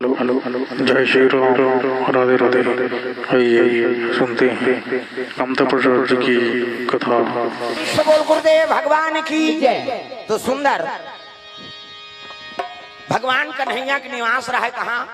Hello hello जय श्री राम राधे राधे। आइए सुनते हैं अमिताभ प्रसाद जी की कथा। बोल गुरुदेव भगवान की जय। तो सुंदर भगवान कन्हैया के निवास रहा है कहाँ?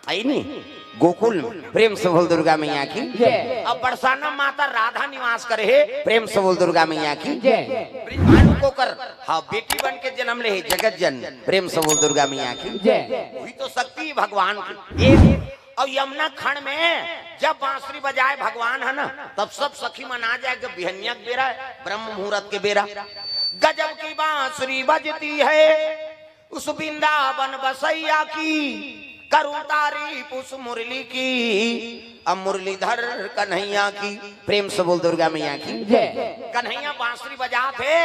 आई नहीं गोकुल प्रेम से बोल दुर्गा मैया की जय। अब बरसाना माता राधा निवास करे है प्रेम से बोल दुर्गा मैया की जय। ब्रह्मांड को कर हाँ बेटी बन के जन्म ले जगत जन प्रेम से बोल दुर्गा मैया की जय। वही तो शक्ति है भगवान की। और यमुना खंड में जब बांसुरी बजाए भगवान है ना तब सब सखी मना जाए कि बिहनिया के बेरा ब्रह्म मुहूर्त के बेरा गजब की बांसुरी बजती है उस वृंदावन बसैया की करूं तारीफ उस मुरली की अब मुरलीधर कन्हैया की प्रेम से बोल दुर्गा मैया की जय। कन्हैया बांसुरी बजा थे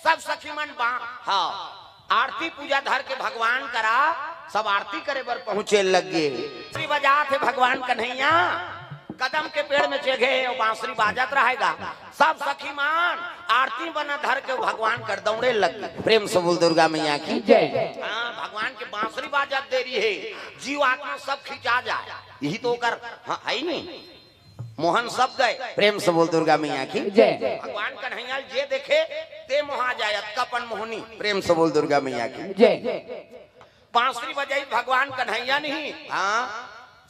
सब सखी मन हाँ आरती पूजा धर के भगवान करा सब आरती करे बर पहुंचे लग गए। बांसुरी बजा थे भगवान कन्हैया कदम के पेड़ में चढ़े और बांसुरी बाजत रहेगा सब सखी मान आरती बना धर के भगवान कर दौड़े लग गए प्रेम से बोल दुर्गा मैया की जय। हाँ भगवान के बांसुरी बाजत दे रही है जीव आत्मा सब खिंचा जाए यही तो कर हाँ है नहीं मोहन सब गए प्रेम से बोल दुर्गा मैया की जय। भगवान कन्हैया जे देखे ते मोहा जाए अतकापन मोहनी प्रेम से बोल दुर्गा मैया की जय। बांसुरी बजाई भगवान कन्हैया नहीं हाँ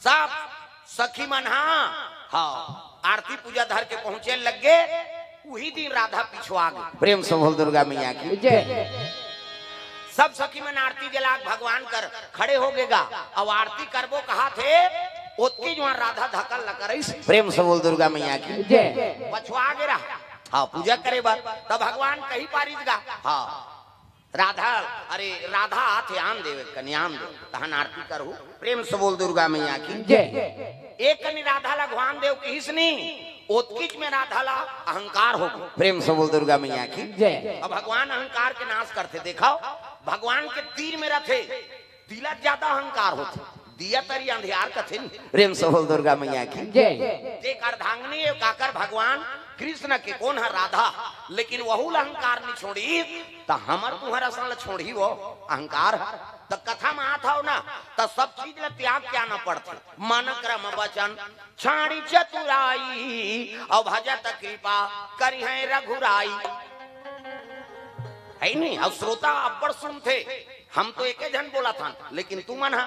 सब सखी मन हाँ आरती पूजा धर के पहुंचे लग गए वही दिन राधा पिछुआ गई प्रेम से बोल दुर्गा मैया की जय। सब सखी मन आरती जला भगवान कर खड़े हो गएगा अब आरती करबो कहा थे ओतकी जो राधा धकल न करे प्रेम से बोल दुर्गा मैया की जय। पछुआ गे रहा हाँ पूजा करे बार तब भगवान कहीं पारित गा हाँ राधा अरे राधा ध्यान देवे कन्याम दे तहन आरती करू प्रेम से बोल दुर्गा मैया की जय। एक कनी राधा ला भगवान देव की हिसनी ओतकीच में राधा ला अहंकार हो प्रेम से बोल दुर्गा मैया की जय। अब भगवान अहंकार के नाश करते देखो भगवान के तीर में रथे तिला ज्यादा अहंकार होते दिया तरी अंधियार कथिन प्रेम से बोल दुर्गा मैया की जय। एक अर्धांगनी काकर भगवान कृष्ण के कौन है राधा लेकिन वहू अहंकार नहीं छोड़ी तो हमर तुम्हारा सन छोड़ी वो अहंकार तो कथा में आता हो ना तो सब चीज ले त्याग क्या ना पड़ते मन क्रम वचन छाड़ी चतुराई और भजत कृपा करी है रघुराई है नहीं। अब श्रोता अब्बड़ सुनते हम तो एक जन बोला था लेकिन तू मन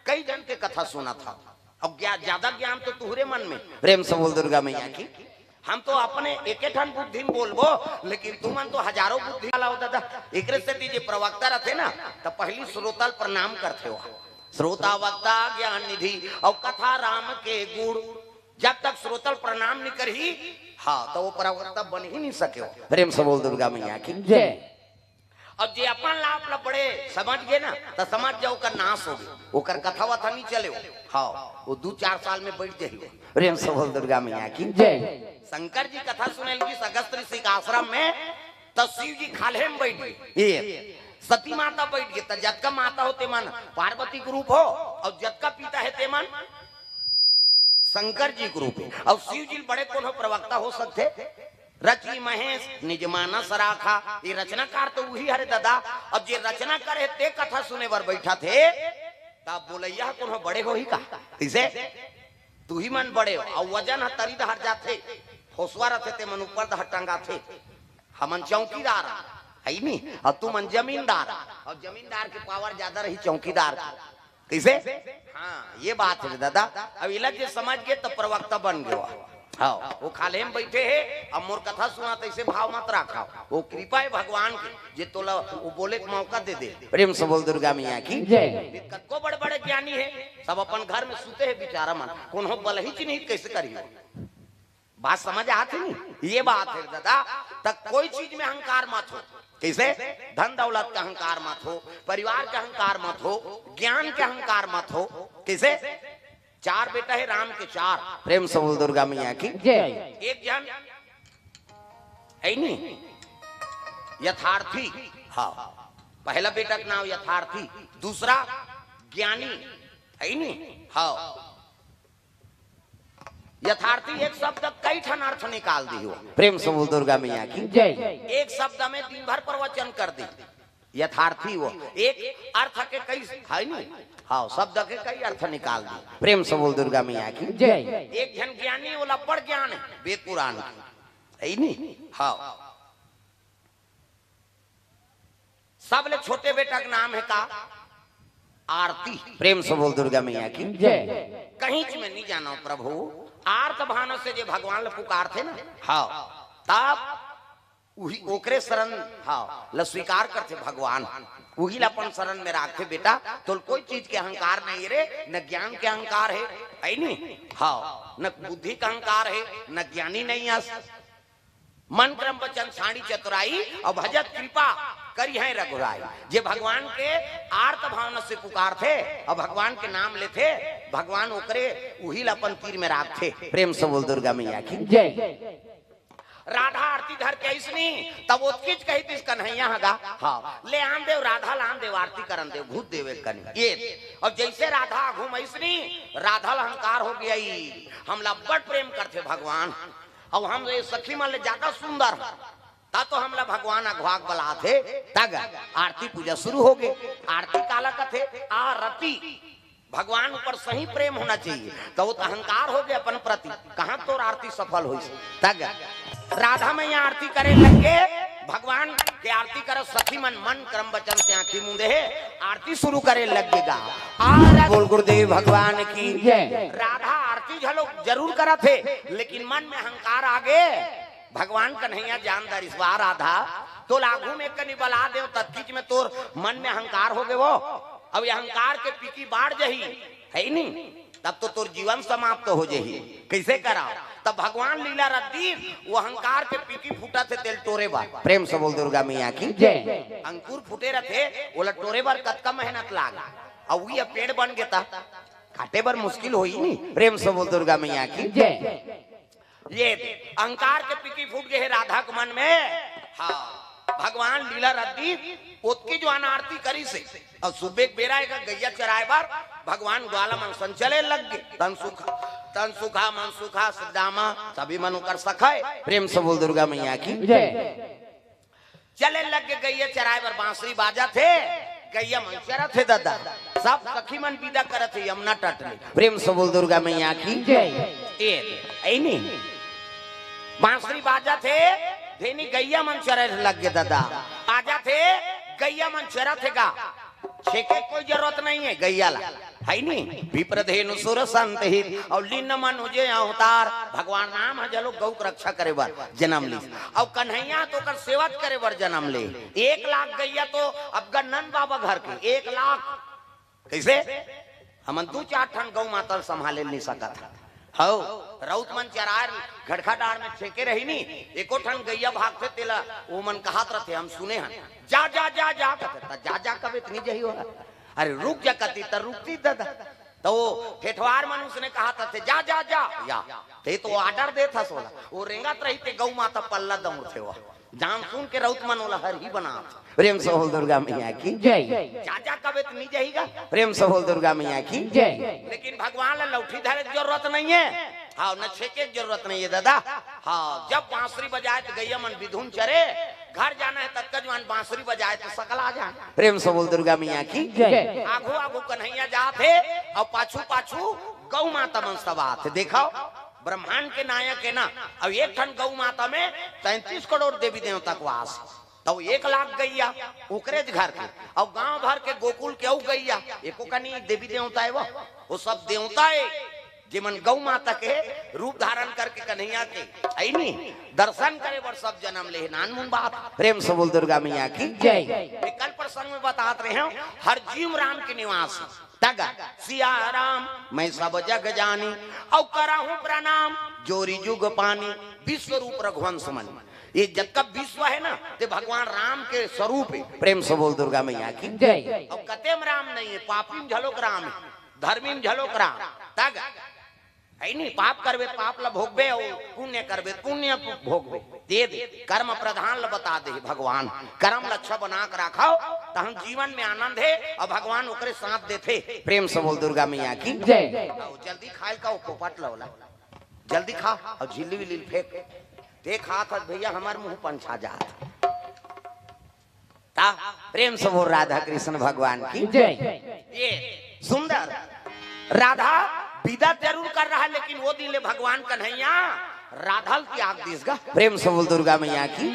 कई जन के कथा सुना था अब ज्यादा ज्ञान तो तुहरे मन में प्रेम से बोल दुर्गा मैया की हम तो अपने एक ठन बुद्धि बोलबो लेकिन तुमन तो हजारों बुद्धि वाला होता था एक से दीजिए प्रवक्ता रहते ना तो पहली श्रोतल प्रणाम करते हो श्रोता वक्ता ज्ञान निधि और कथा राम के गुण जब तक श्रोतल प्रणाम नहीं करी हाँ तो वो प्रवक्ता बन ही नहीं सके प्रेम से बोल दुर्गा मैया की जय। और जे अपन लाभ ला बड़े समझ गए ना तो समझ जाओ कर नाश हो गए ओकर कथा वथा नहीं चले हाँ वो 2-4 साल में बैठ जाए प्रेम से बोल दुर्गा मैया की जय। शंकर जी कथा सुने लगी अगस्त ऋषि का आश्रम में तो शिव जी खाले में बैठ गए सती माता बैठ गई तो जतका माता होते मन पार्वती के रूप हो और जतका पिता है ते मन शंकर जी के रूप है और शिव जी बड़े कौन हो प्रवक्ता हो सकते रची महेश निज मानस राखा ये रचनाकार तो वही हरे दादा अब जे रचना करे ते कथा सुने बर बैठा थे तब बोलैया कौन हो बड़े हो ही का इसे तू ही मन बड़े हो और वजन तरी दहर जाते होसवा रहते ते मन ऊपर दहर टंगा थे हमन चौकीदार है नहीं और तू मन जमींदार और जमींदार के पावर ज्यादा रही चौकीदार कैसे हाँ ये बात है दादा अब इलाज जे समझ गए तो प्रवक्ता बन गया हाँ वो खाले में बैठे है अब मोर कथा सुना तो ऐसे भाव मत रखा वो कृपा है भगवान की जे तोला वो बोले के मौका दे दे प्रेम से बोल दुर्गा मैया की जय। को बड़े बड़े ज्ञानी है सब अपन घर में सुते है बेचारा मन कौन हो बल ही नहीं कैसे करी बात समझ आती नहीं ये बात है दादा तक कोई चीज में अहंकार मत हो कैसे धन दौलत का अहंकार मत हो परिवार का अहंकार मत हो ज्ञान का अहंकार मत हो कैसे 4 बेटा है राम के 4 प्रेम से बोल दुर्गा मैया की जय। एक जन है नहीं यथार्थी हाँ पहला बेटा का नाम यथार्थी दूसरा ज्ञानी है नहीं हाँ यथार्थी एक शब्द कई ठन अर्थ निकाल दी हो प्रेम से बोल दुर्गा मैया की जय। एक शब्द में दिन भर प्रवचन कर दी यथार्थी वो एक अर्थ के कई है नहीं। हाँ, शब्द के कई अर्थ निकाल दिए। प्रेम से बोल दुर्गा मैया की जय। एक जन ज्ञानी वो लपड़ ज्ञान है वेद पुराण है नहीं। हाँ, सब ले छोटे बेटा का नाम है का आरती। प्रेम से बोल दुर्गा मैया की जय। कहीं में नहीं जाना प्रभु, आर्त भान से जो भगवान पुकार थे ना, हाँ, तब वही ओकरे शरण हाँ ल स्वीकार करते भगवान, वही अपन शरण में रखते बेटा। तो कोई चीज के अहंकार नहीं रे, न ज्ञान के अहंकार है नहीं। हाँ, न बुद्धि का अहंकार है, न ज्ञानी नहीं है। मन क्रम वचन साड़ी चतुराई और भजत कृपा करी है रघुराई। जे भगवान के आर्त भावना से पुकार थे और भगवान के नाम लेते, भगवान ओकरे वही अपन तीर में रखते। प्रेम से बोल दुर्गा मैया की जय। राधा आरती धर के इसनी तब उत्किच कही थी कन्हैया हगा। हाँ, ले आन देव राधा लान देव आरती करन देव भूत देवे कन्हैया ये। और जैसे राधा घूम इसनी राधा अहंकार हो गया, हमला बड़ प्रेम करते भगवान। और हम ये सखी मान ले ज्यादा सुंदर ता तो हमला भगवान अघवाग बला थे। तग आरती पूजा शुरू हो गई। आरती काला का थे आरती, भगवान ऊपर सही प्रेम होना चाहिए। तो वो अहंकार हो गया अपन प्रति, कहां तो आरती सफल हुई। तग राधा मैया आरती करे लगे, भगवान के आरती करो सखी मन मन क्रम वचन से आंखी मुंदे है आरती शुरू करे लगेगा। बोल गुरुदेव भगवान की जय। राधा आरती झलो जरूर करा थे, लेकिन मन में अहंकार आगे भगवान कन्हैया जानदार इस बार राधा तो लागू में कनी बला दे तत्कीच में तोर मन में अहंकार हो गए वो। अब ये अहंकार के पीकी बाढ़ जही है नहीं, तब तो तोर जीवन समाप्त हो जाही। कैसे करा? तब भगवान लीला रद्दी वो अहंकार के पीकी फूटा थे तेल टोरे बार। प्रेम से बोल दुर्गा मैया की जय। अंकुर फूटे रहे बोला टोरे बार कतका मेहनत लागा और वही पेड़ बन गया था, काटे बार मुश्किल हो ही नहीं। प्रेम से बोल दुर्गा मैया की जय। ये अहंकार के पीकी फूट गए राधा के मन में। हाँ, भगवान लीला रद्दी उसकी जो आरती करी से और सुबह बेरा गैया चराए बार भगवान ग्वाला मन संचले लग गए। तन सुखा मन सुखा सिद्धामा सभी मनु कर सखाए। प्रेम से बोल दुर्गा मैया की जय। चले लग गए गैया चराए बार, बांसुरी बाजा थे, गैया मन चरा थे दादा, सब सखी मन विदा करत थे यमुना तट में। प्रेम से बोल दुर्गा मैया की जय। नहीं बांसुरी बाजा थे, धेनी गैया मन चरा लग गए दादा, बाजा थे गैया मन चरा थे गा, छेके कोई जरूरत नहीं है गैया ला है नहीं। विप्रधेनु सुर संत हित और लीन मन उजे अवतार, भगवान नाम है जलो गौ रक्षा करे बार जन्म ली और कन्हैया तो कर सेवत करे बार जन्म ले। 1 लाख गैया तो अब गन्नन बाबा घर के 1 लाख कैसे हम 2-4 ठन गौ माता संभाले नहीं सका था। हो रौत मन चरार घड़खा डार में छेके रही नी, एको ठन गैया भागते तेला वो मन कहात रहते हम सुने हैं जा जा जा जा कहते जा जा कब इतनी जही हो। अरे रुक जा कती तर रुकती दादा। तो वो ठेठवार मन उसने कहा था जा जा जा या ते तो ऑर्डर दे था सोला वो रेंगत रही ते गौ माता पल्ला दम थे वो जान सुन के रौत मन वाला हर ही बना। प्रेम से बोल दुर्गा मैया की जय। जा जा कब इतनी जहीगा। प्रेम से बोल दुर्गा मैया की जय। लेकिन भगवान ला लौठी धरे की जरूरत नहीं है। हाँ, न छेके की जरूरत नहीं है दादा। हाँ, जब बांसुरी बजाए तो गैया मन विधुन चरे, घर जाना है तब जवान बांसुरी बजाए तो सकल आ जाए। प्रेम से बोल दुर्गा मैया की जय। आगू आगू कन्हैया जाते और पाछू पाछू गौ माता मन सवा थे। देखो ब्रह्मांड के नायक है ना, अब 1 ठन गौ माता में 33 करोड़ देवी देवता को वास, तो 1 लाख गैया ओकरे घर के और गांव भर के गोकुल के गैया एको का नहीं देवी देवता है वो सब देवता है जिमन गौ माता के रूप धारण करके कन्हैया के आई नहीं दर्शन करे बर सब जन्म ले नानमुन बात। प्रेम से बोल दुर्गा मैया की जय। कल प्रसंग में बतात रहे हैं हर जीव राम के निवास तगा सिया राम मैं सब जग जानी और कराहूं प्रणाम जोरी जुग पानी विश्व रूप रघुवंश मन। ये जब का विश्व है ना तो भगवान राम के स्वरूप है। प्रेम से बोल दुर्गा मैया की जय। और कतेम राम नहीं है, पापी झलोक राम है, धर्मी झलोक राम तगा है नहीं। पाप करबे पाप ला भोगबे और पुण्य करबे पुण्य भोगबे। दे दे कर्म प्रधान ला बता दे भगवान, कर्म लक्ष्य बना कर रखाओ तो हम जीवन में आनंद है और भगवान ओकरे साथ देते। प्रेम से बोल दुर्गा मैया की जय। जल्दी खाए का पोपट लौला जल्दी खा और झिल्ली विल्ली फेंक देख हाथ भैया हमारे मुंह पंछा जात ता प्रेम से बोल राधा कृष्ण भगवान की ये सुंदर राधा विदा जरूर कर रहा है, लेकिन वो दिले भगवान कन्हैया राधल की आग दिसगा। प्रेम से बोल दुर्गा मैया की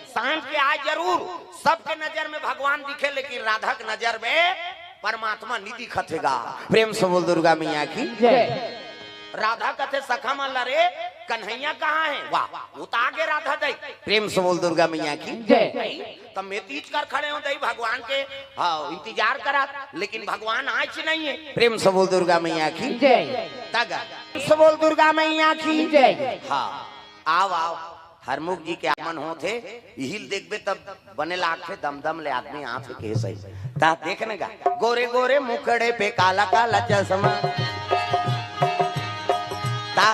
सांझ के आज जरूर सबके नजर में भगवान दिखे, लेकिन राधा के नजर में परमात्मा नहीं दिखतेगा। प्रेम से बोल दुर्गा मैया की राधा कथे सखा मन लरे कन्हैया कहाँ है, वाह वो तो आगे राधा दई। प्रेम से बोल दुर्गा मैया की तब मैं तीज कर खड़े हो दई भगवान के इंतजार करा, लेकिन भगवान आज नहीं है। प्रेम से बोल दुर्गा मैया की तग से बोल दुर्गा मैया की हाँ आओ आओ हरमुख जी के आगमन होते हिल देखबे तब बने लाखे दम दम ले आदमी आँख से कहे सही ता देखने का गोरे गोरे मुखड़े पे काला काला चश्मा ता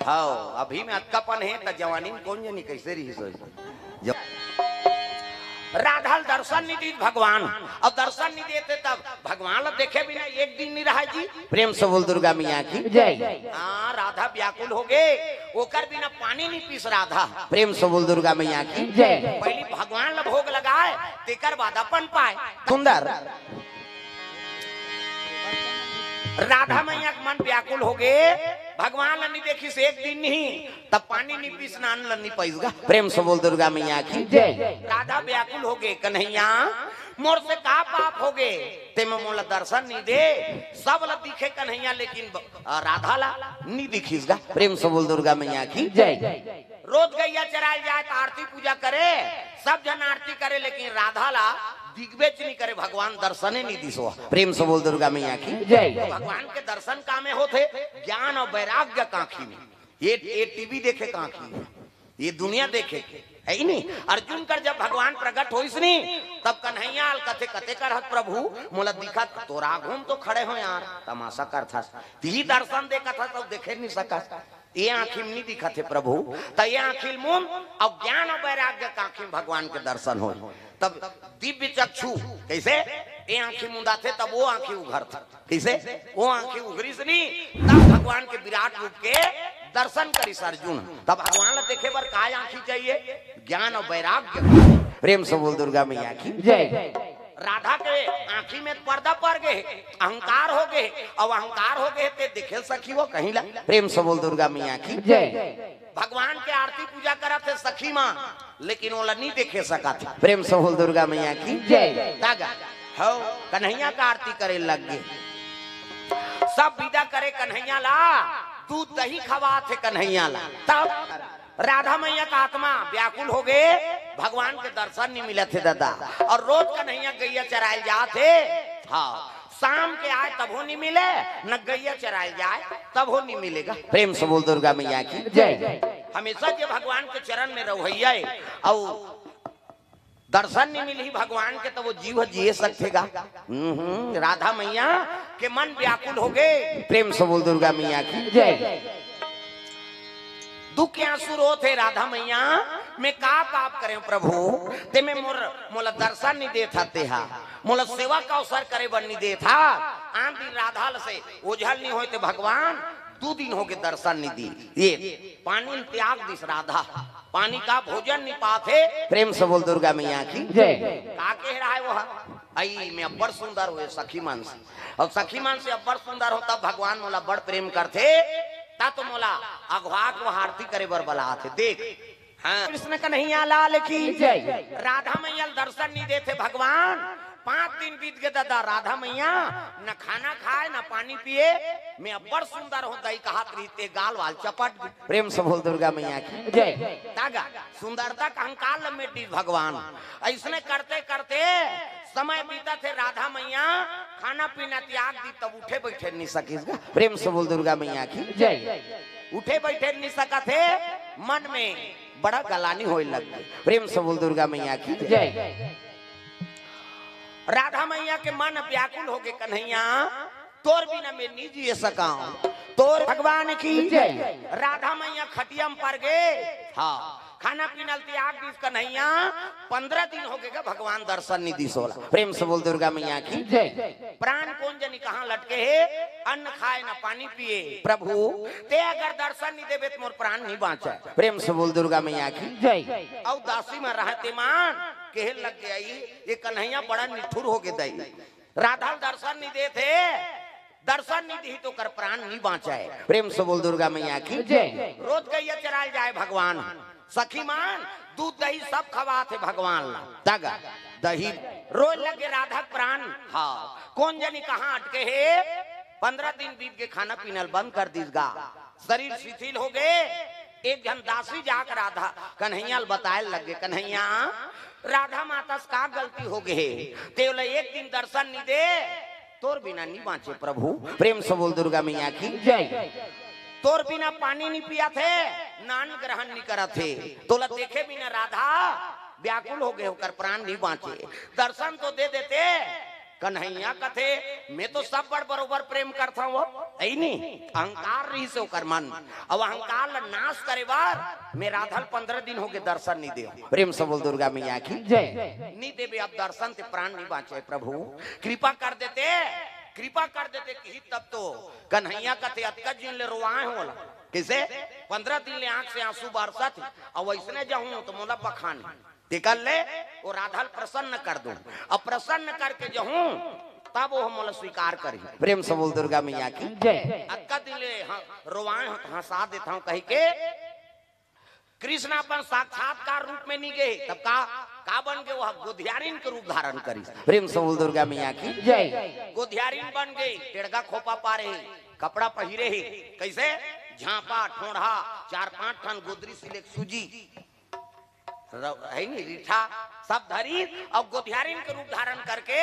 हाँ अभी में अटकापन है तो जवानी में कौन जानी कैसे रही सोच राधा दर्शन नहीं दी भगवान, अब दर्शन नहीं देते तब भगवान देखे बिना एक दिन नहीं रहा जी। प्रेम से बोल दुर्गा मैया की हाँ राधा व्याकुल हो गए, ओकर बिना पानी नहीं पीस राधा। प्रेम से बोल दुर्गा मैया की पहले भगवान ला भोग लगाए तेकर बाद अपन पाए। सुंदर राधा मैया का मन व्याकुल हो गए, भगवान नहीं देखी से एक दिन नहीं तब पानी नहीं पी स्नान नहीं पैसगा। प्रेम से बोल दुर्गा मैया की राधा व्याकुल हो गए कन्हैया मोर से का पाप हो गए ते में मोला दर्शन नहीं दे, सब ला दिखे कन्हैया लेकिन राधा ला नहीं दिखीसगा। प्रेम से बोल दुर्गा मैया की रोज गैया चराल जाए तो आरती पूजा करे, सब जन आरती करे, लेकिन राधा ला दिग्वेच नहीं करे, भगवान दर्शन नहीं दिसो। प्रेम से बोल दुर्गा मैया की भगवान के दर्शन कामे होते ज्ञान और वैराग्य काखी में, ये टीवी देखे काखी में, ये दुनिया देखे है ही नहीं। अर्जुन कर जब भगवान प्रकट हो नहीं तब कन्हैया कथे कथे कर प्रभु मोला दिखा तोरा घूम तो खड़े हो यार तमाशा कर था ती दर्शन देखा था तब देखे नहीं सका, ये आँखी में नहीं दिखा थे प्रभु तो ये आँखी मुन और ज्ञान और वैराग्य का आँखी में भगवान के दर्शन हो तब दिव्य चक्षु कैसे ये आँखी मुंदा थे तब वो आँखी उघर था कैसे वो आँखी उघरी से नहीं तब भगवान के विराट रूप के दर्शन करी अर्जुन, तब भगवान देखे बर काय आँखी चाहिए ज्ञान और वैराग्य। प्रेम से बोल दुर्गा मैया की राधा के आँखी में पर्दा पड़ गए, अहंकार हो गए, और अहंकार हो गए ते दिखे सखी वो कहीं ला। प्रेम से बोल दुर्गा मैया की भगवान के आरती पूजा करा थे सखी माँ, लेकिन वो नहीं देखे सका था। प्रेम से बोल दुर्गा मैया की हो कन्हैया का आरती करे लग गए, सब विदा करे कन्हैया ला, दूध दही खवा थे कन्हैया ला, तब राधा मैया का आत्मा व्याकुल हो गए, भगवान के दर्शन नहीं मिले थे दादा, और रोज कन्हैया गैया चराए जाते हाँ शाम के आए तब हो नहीं मिले, न गैया चराए जाए तब हो नहीं मिलेगा। प्रेम से बोल दुर्गा मैया की हमेशा जो भगवान के चरण में रहिए और दर्शन नहीं मिली भगवान के तो वो जीव जिए सकेगा। राधा मैया के मन व्याकुल हो गए। प्रेम से बोल दुर्गा मैया की दुख के आंसू रो थे राधा मैया मैं का पाप करें प्रभु ते में मोला दर्शन नहीं दे था तेहा मोला सेवा का अवसर करे बन नहीं दे था आन दिन राधा से ओझल नहीं होते भगवान 2 दिन हो गए दर्शन नहीं दी, ये पानी त्याग दिस राधा पानी का भोजन नहीं पाते। प्रेम से बोल दुर्गा मैया की का कह रहा है वो आई मैं अब्बर सुंदर हुए सखी मन से, और सखी मन से अब्बर सुंदर हो तब भगवान मोला बड़ प्रेम करते ता तो मोला अगवा को आरती करे बर बलाते देख। हाँ कृष्ण कन्हैया लाल की राधा मैया दर्शन नहीं देते भगवान, 5 दिन बीत गए दादा, राधा मैया न खाना खाए न पानी पिए, मैं अब्बर सुंदर हो दही कहा रीते गाल वाल चपट। प्रेम से बोल दुर्गा मैया की तागा सुंदरता का अहंकार लमेटी भगवान, ऐसने करते करते समय बीता थे राधा मैया खाना पीना त्याग दी तब उठे बैठे नहीं सकीगा। प्रेम से बोल दुर्गा मैया की उठे बैठे नहीं सका थे, मन में बड़ा गलानी होने लग गई। प्रेम से बोल दुर्गा मैया की राधा मैया के मन व्याकुल हो गए कन्हैया तोर बिना मैं नहीं जी सका तोर भगवान की राधा मैया खटिया में पड़ गए हाँ खाना पीना त्याग दी कन्हैया 15 दिन हो गए भगवान दर्शन नहीं दी सोला। प्रेम से बोल दुर्गा मैया की प्राण कौन जनी कहाँ लटके है, अन्न खाए ना पानी पिए प्रभु ते अगर दर्शन नहीं देवे तो मोर प्राण नहीं बाँचा। प्रेम से बोल दुर्गा मैया की और दासी में रहते मान कहे लग गया ये कन्हैया बड़ा निठुर हो गए दई, राधा दर्शन नहीं दे थे, दर्शन नहीं दी तो कर प्राण नहीं बाँचाए। प्रेम से बोल दुर्गा मैया की। रोज गैया चराल जाए भगवान, सखी मान दूध दही सब खवा थे भगवान ला, तगा दही रोज लगे राधा प्राण। हाँ कौन जानी कहाँ अटके है, 15 दिन बीत के खाना पीना बंद कर दीसगा, शरीर शिथिल हो गए। एक जन दासी जाकर राधा कन्हैया बताए लगे, कन्हैया राधा माता से का गलती हो गए, तेवल एक दिन दर्शन नहीं दे तोर बिना नहीं बाँचे प्रभु। प्रेम से बोल दुर्गा मैया की जय। तोर बिना पानी नहीं पिया थे, नान ग्रहण नहीं करा थे, तोला देखे बिना राधा व्याकुल हो गए होकर प्राण नहीं बाँचे, दर्शन तो दे देते। कन्हैया कथे मैं तो सब बड़ बरोबर प्रेम करता हूँ, नहीं अहंकार रही से होकर मन, अब अहंकार ला नाश करे बार मैं राधा 15 दिन हो गए दर्शन नहीं दे। प्रेम से बोल दुर्गा मैया की जय। नहीं देवे अब दर्शन ते प्राण नहीं बाँचे प्रभु, कृपा कर देते, कृपा कर देते कि तब तो कन्हैया कथे अतका जिन ले रोआए होला, किसे 15 दिन ले आंख से आंसू बरसत, और वैसने जाऊं तो मोला बखान निकल ले वो राधा प्रसन्न कर दूं, अब प्रसन्न करके जाऊं तब वो मोला स्वीकार करी। प्रेम से बोल दुर्गा मैया की जय। अक्का दिन ले रोआए हंसा देता हूं कही के कृष्ण अपन साक्षात्कार रूप में नहीं गए, तब का बन गए, वह गोधियारिन के रूप धारण करी। प्रेम से बोल दुर्गा मैया की जय। गोधियारिन बन गई, टेढ़गा खोपा पा रहे, कपड़ा पहिरे ही, कैसे झांपा ठोड़ा 4-5 ठन गोदरी सिलेक सूजी है नहीं रीठा सब धरी, और गोधियारिन के रूप धारण करके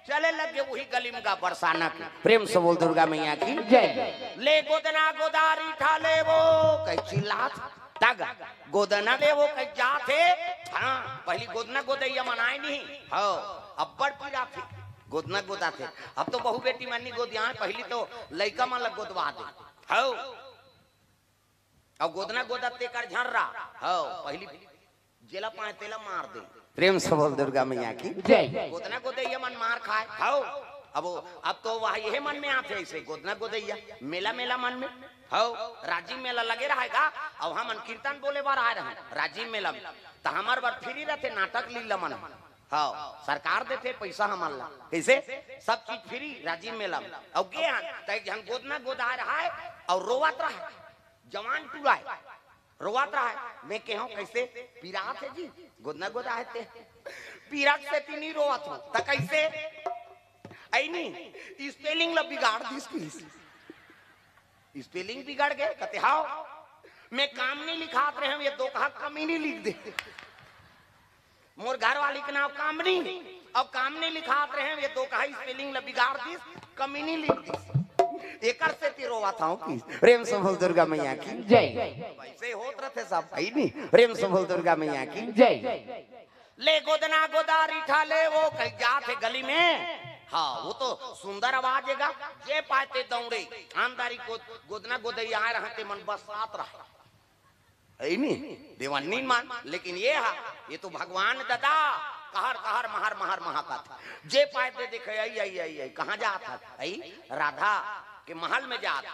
चले लगे वही गलीम का बरसाना के। प्रेम से बोल दुर्गा मैया की जय। ले गोदना गोदा रीठा ले वो कई चिल्लात तग गोदना ले वो कई जाते। हाँ पहली गोदना गोदैया मनाए नहीं, हो अब बड़ पीड़ा थी गोदना गोदा थे, अब तो बहु बेटी मनी गोदिया, पहली तो लड़का मन लग गोदवा दे, हो अब गोदना गोदा तेकर झर्रा, हो पहली जेला पाए तेला मार दे। प्रेम से बोल दुर्गा मैया की जय। गोदना गोदैया मन मार खाए, हो अब तो वह यही मन में आते ऐसे गोदना गोदैया मेला मेला मन में, हो राजीव मेला लगे रहेगा, अब हम कीर्तन बोले बार आए रहे राजीव मेला में, तो हमार बार फ्री रहते नाटक लीला मन, हाँ सरकार देते पैसा हमारा, कैसे सब चीज फ्री राजीव मेला में। अब गे गोदना गोदा रहा है और रोवत रहा है, जवान टूरा रोवत रहा है, मैं कहूँ कैसे पीरात है जी गोदना गोदा है पीरात से तीन रोवत हो तो कैसे आई नहीं स्पेलिंग ला बिगाड़ दी, स्पेलिंग बिगड़ गए, कहते हाउ मैं काम नहीं लिखात रहे हम, ये दो कहा कमी नहीं लिख दे, मोर घर वाली के नाम काम नहीं, अब काम नहीं लिखात रहे हम, ये दो कहा स्पेलिंग ला बिगाड़ दी कमी नहीं लिख दी, एकर से तिरोवा था कि प्रेम से बोल दुर्गा मैया की जय। वैसे होत रहते सब है नहीं। प्रेम से बोल दुर्गा मैया की जय। ले गोदना गोदा रीठा ले वो कहीं जाते गली में, हाँ वो तो सुंदर आवाज है, जे पाते दौड़े आमदारी को गोदना गोदैया आए रहते मन बसात रहा है नहीं देवानी मान, लेकिन ये तो भगवान दादा कहर कहर महर महर महाका था, जे पाते देखे आई आई आई आई कहाँ जाता आई राधा के महल में जात,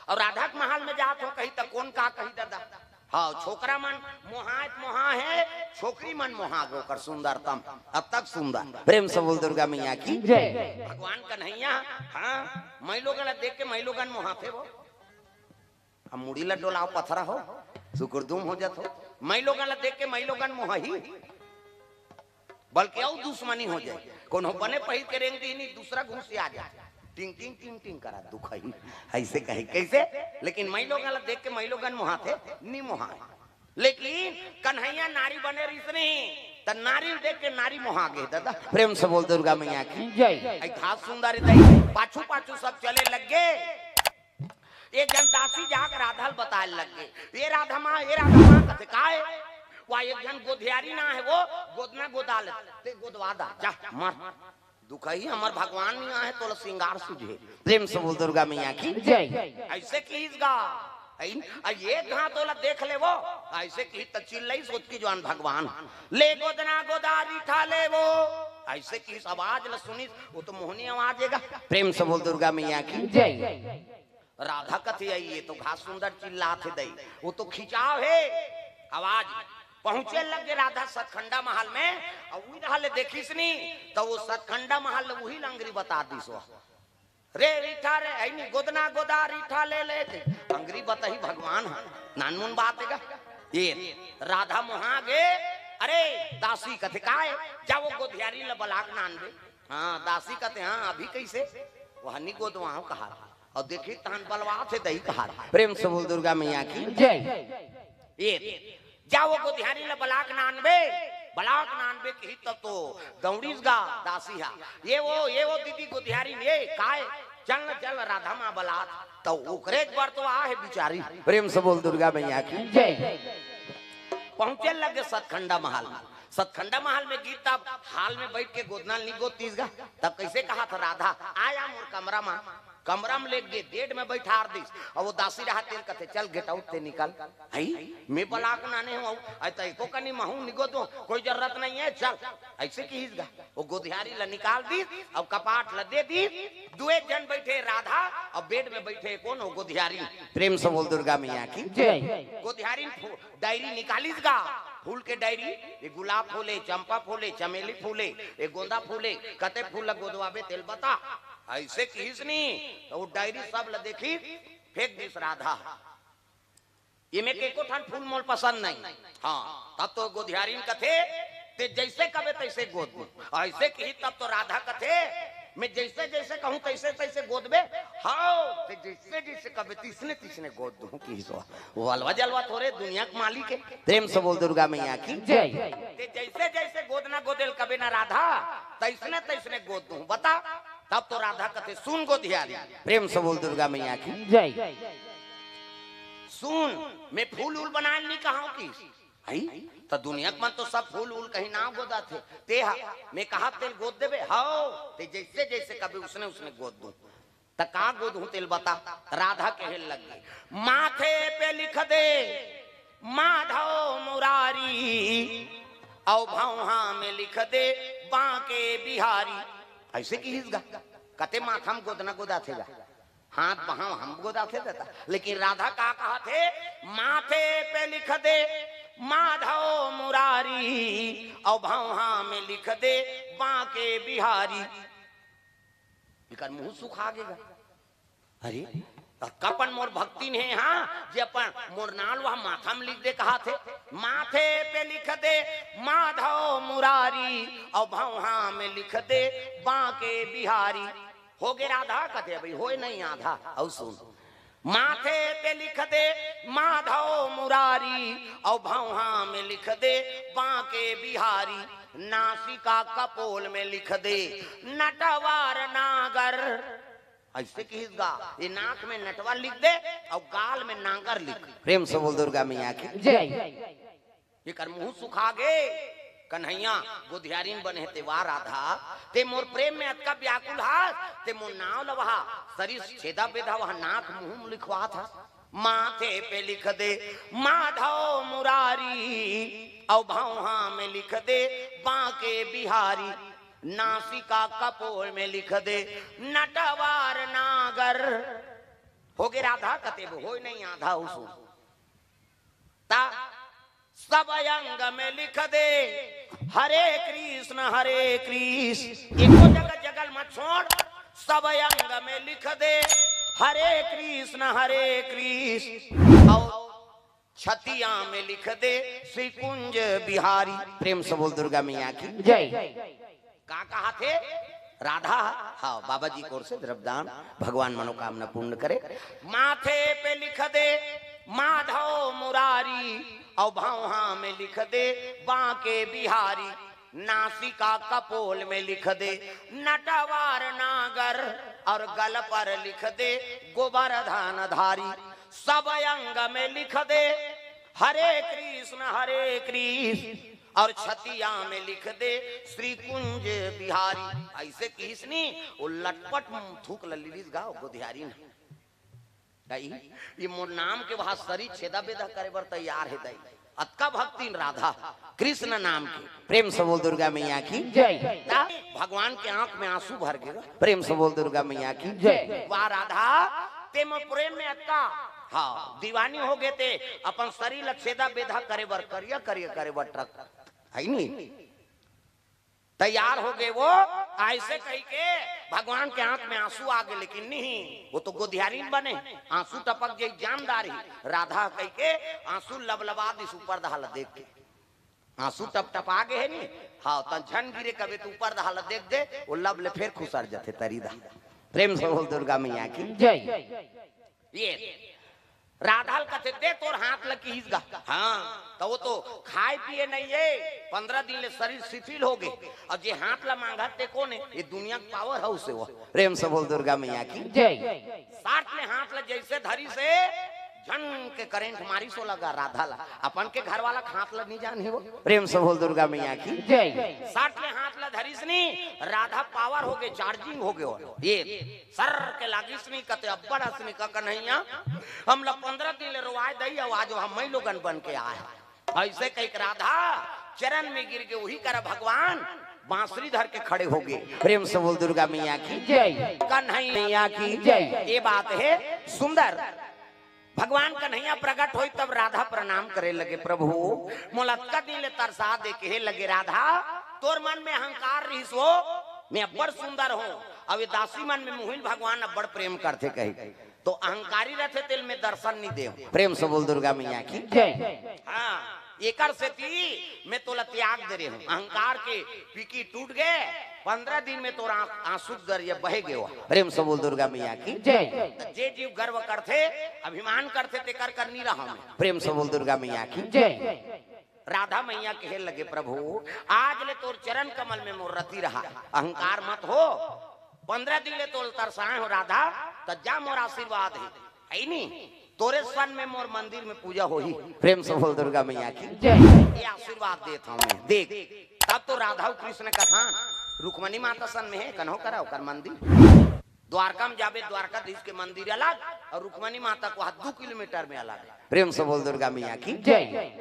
और राधा के महल में जात हो कहीं तक कौन का कही दादा, हाँ छोकरा मन मोहात मोहा है, छोकरी मन मोहा गो कर सुंदरतम अब तक सुंदर। प्रेम से बोल दुर्गा मैया की जय। भगवान कन्हैया हाँ मैं लोगन देख के मैं लोगन मोहा थे, वो हम मुड़ी ला डोलाओ पथरा हो सुकुरदुम हो जात हो, मैं लोगन देख के मैं लोगन मोहा ही, बल्कि और दुश्मनी हो जाए, कोनो बने पहिर के रेंग दी नहीं दूसरा घूस से आ जाए, टिंग टिंग टिंग टिंग करा दुख ही ऐसे कहे कैसे, लेकिन मैं लोग देख के मैं लोगन मोहा थे नहीं मोहा, लेकिन कन्हैया नारी बने रिस नहीं तो नारी देख के नारी मोहा गए दादा। प्रेम से बोल दुर्गा मैया की जय। घास सुंदर पाछू पाछू सब चले लग गए, एक जन दासी जाकर राधा बताए लग गए, ये राधा माँ कहते का है, वह एक जन गोधियारी ना है वो गोदना गोदा ले गोदवा दा जा मार दुख ही हमार भगवान नहीं आए तो श्रृंगार सुझे। प्रेम से बोल दुर्गा मैया की जय। ऐसे कीजगा ये कहा तोला देख ले वो ऐसे की चिल्लाई सोच की जवान भगवान ले गोदना गोदा रीठा ले वो ऐसे की आवाज ल सुनी वो तो मोहनी आवाज है। प्रेम से बोल दुर्गा मैया की जय। राधा कथी आई ये तो घास सुंदर चिल्लाते दई वो तो खिंचाव है आवाज पहुंचे लगे राधा सतखंडा महल में और वही रहले देखिस नी तो वो सतखंडा महल वही लंगरी बता दी सो रे रीठा रे ऐनी गोदना गोदा रीठा ले ले थे अंगरी बताही भगवान है नानमुन बात है ये राधा मोहा गे अरे दासी कथे काए जाओ गोधियारी ल बलाक नानबे हाँ दासी कथे हाँ अभी कैसे वह नी गोद वहां कहा और देखी तान बलवा थे दही कहा प्रेम से बोल दुर्गा मैया की जय ये जाओ गोधियारी ल बलाक नानबे की तब तो दौड़ीस गा दासी हा ये वो दीदी गोधियारी ये काय चल चल राधा मां बलात तो ओकरे बरतवा है बिचारी प्रेम से बोल दुर्गा मैया की जय पहुंचे लगे सतखंडा महल में गीत तब हाल में बैठ के गोदना नहीं गोतीस गा तब कैसे कहा था राधा आया मोर कमरा में ले गए डेढ़ में बैठा दिस और वो दासी रहा तेल कथे चल गेट आउट ते निकल हई मैं बलाक नाने हूं ऐसा एको कनी महू निगो दो कोई जरूरत नहीं है चल ऐसे की हिसगा वो गोधियारी ल निकाल दी और कपाट ल दे दी दुए जन बैठे राधा और बेड में बैठे कौन हो गोधियारी प्रेम से बोल दुर्गा मैया की जय गोधियारी डायरी निकालीस गा फूल के डायरी ये गुलाब फूले चंपा फूले चमेली फूले ये गोंदा फूले कते फूल गोदवाबे तेल बता ऐसे किसनी तो वो डायरी सब ल देखी फेंक दिस राधा ये में के को ठन फूल मोल पसंद नहीं हाँ तब तो गोधियारी कथे ते जैसे कबे तैसे गोद दो ऐसे की तब तो राधा कथे मैं जैसे जैसे कहूं तैसे तैसे गोद में हाँ ते जैसे जैसे कबे तीसने गोद दूं की सो वो अलवा जलवा थोड़े दुनिया के मालिक है प्रेम से बोल दुर्गा मैया की जय ते जैसे जैसे गोदना गोदेल कबे ना राधा तैसने गोद दूं बता तब तो राधा कथे सुन गोधियारी प्रेम से बोल दुर्गा मैया की जय सुन मैं फूल उल बनाए नहीं कहा की आई तो दुनिया में तो सब फूल उल कहीं ना गोदा थे तेहा मैं कहा तेल गोद देबे हाओ ते जैसे जैसे कभी उसने गोद दूं त का गोद हूं तेल बता राधा कहे लग गई माथे पे लिख दे माधव मुरारी औ भौहा में लिख दे बांके बिहारी ऐसे की हिसगा कते माथा में गोदना गोदा थेगा हाथ वहां हम गोदा थे देता लेकिन राधा का कहा थे माथे पे लिख दे माधव मुरारी और भौहा में लिख दे बांके बिहारी इकर मुंह सुखा गेगा अरे कपन मोर भक्ति ने हाँ जे अपन मोर नाल वह माथा में लिख दे कहा थे माथे पे लिख दे माधव मुरारी और भौहा में लिख दे बांके बिहारी हो गे राधा कथे भाई होए नहीं आधा और सुन माथे पे लिख दे माधव मुरारी और भौहा में लिख दे बांके बिहारी नासिका कपोल में लिख दे नटवार नागर ऐसे किसगा ये नाक में नटवा लिख दे और गाल में नागर लिख प्रेम से बोल दुर्गा मैया की जय ये कर मुंह सुखा गे कन्हैया गोधियारीन बने ते वार राधा ते मोर प्रेम में अतका व्याकुल हाथ ते मोर नाव लवहा शरीर छेदा बेधा वह नाक मुंह में लिखवा था माथे पे लिख दे माधव मुरारी और भौहा में लिख दे बांके बिहारी नासिका कपोल में लिख दे नटवार नागर हो गे राधा कते हो नहीं आधा उसो ता सब अंग में लिख दे हरे कृष्ण एको जगह जगल मत छोड़ सब अंग में लिख दे हरे कृष्ण और छतिया में लिख दे श्री कुंज बिहारी प्रेम से बोल दुर्गा मैया की जय का कहा थे राधा हाँ बाबा जी को ओर से द्रव्यदान भगवान मनोकामना पूर्ण करे माथे पे लिख दे माधव मुरारी और भौहा में लिख दे बांके बिहारी नासिका कपोल में लिख दे नटवार नागर और गल पर लिख दे गोवर्धन धारी सब अंग में लिख दे हरे कृष्ण और छतिया में लिख दे श्री कुंज बिहारी ऐसे किसनी वो लटपट थूक ललीस गाओ गोधियारी ये मोर नाम के वहां शरीर छेदा बेदा करे बर तैयार है दई अतका भक्ति राधा कृष्ण नाम की प्रेम से बोल दुर्गा मैया की जय भगवान के आंख में आंसू भर गए प्रेम से बोल दुर्गा मैया की जय वाह राधा ते मोर प्रेम में अतका हाँ दीवानी हो गए थे अपन शरीर लक्षेदा बेधा करे बर करिया करिया करे बर ट्रक है नहीं तैयार हो गए वो ऐसे कही के भगवान के आंख में आंसू आ गए लेकिन नहीं वो तो गोधियारी बने आंसू टपक गई जानदारी राधा कही के आंसू लबलबा दिस ऊपर दहाल देख के आंसू टप टप आ गए है नी हाँ तन झन गिरे कभी तो ऊपर दहाल देख दे वो लब ले फिर खुसर जाते तरीदा प्रेम से बोल दुर्गा मैया की जय ये राधाल कहते दे तोर हाथ लगी हिसगा हाँ तो वो तो खाए पिए नहीं है 15 दिन ले शरीर शिथिल हो गए और जे हाथ ला मांगा ते कौन है ये दुनिया का पावर हाउस है वो प्रेम से बोल दुर्गा मैया की जय 60 ले हाथ ला जैसे धरी से झन के करंट मारी सो लगा राधा ला अपन के घर वाला हाथ ला नहीं जाने वो प्रेम से बोल दुर्गा मैया की जय 60 ले हाथ ला धरी सनी राधा पावर हो गए चार्जिंग हो गए ये सर के लागिस नहीं कहते अब्बड़ हसनी का कन्हैया हम लोग 15 दिन ले रोवाए दई और आज हम ही लोगन बन के आए ऐसे कही राधा चरण में गिर गए वही कर भगवान बांसुरी धर के खड़े हो गए प्रेम से बोल दुर्गा मैया की जय कन्हैया की जय ये बात है सुंदर भगवान कन्हैया प्रकट हुई तब राधा प्रणाम करे लगे प्रभु मुलक्का दिले तरसा दे के लगे राधा तोर मन में अहंकार रहीस हो मैं बड़ सुंदर हूँ अब दासी मन में मोहिल भगवान अब बड़ प्रेम करते कही तो अहंकारी रहते तिल में दर्शन नहीं दे प्रेम से बोल दुर्गा मैया की जय हाँ एकर से थी मैं तोला त्याग दे रही हूँ अहंकार के पीकी टूट गए 15 दिन में तोरा आंसू दरिया बहे गए प्रेम से बोल दुर्गा मैया की जय जे जीव गर्व करते अभिमान करते ते कर नहीं रहा मैं प्रेम से बोल दुर्गा मैया की जय राधा मैया कहे लगे प्रभु आज ले तोर चरण कमल में मोर रति रहा अहंकार मत हो 15 दिन ले तोर तरसाए हो राधा तो जा मोर आशीर्वाद है नहीं तोरे सन में मोर मंदिर में पूजा हो ही प्रेम से बोल दुर्गा मैया की जय ये आशीर्वाद देता हूँ मैं देख तब तो राधा कृष्ण कथा रुक्मणी माता सन में है कन्हो करा कर मंदिर द्वारका में जाबे द्वारकाधीश के मंदिर अलग और रुक्मणी माता को 2 किलोमीटर में अलग प्रेम से बोल दुर्गा मैया की जय।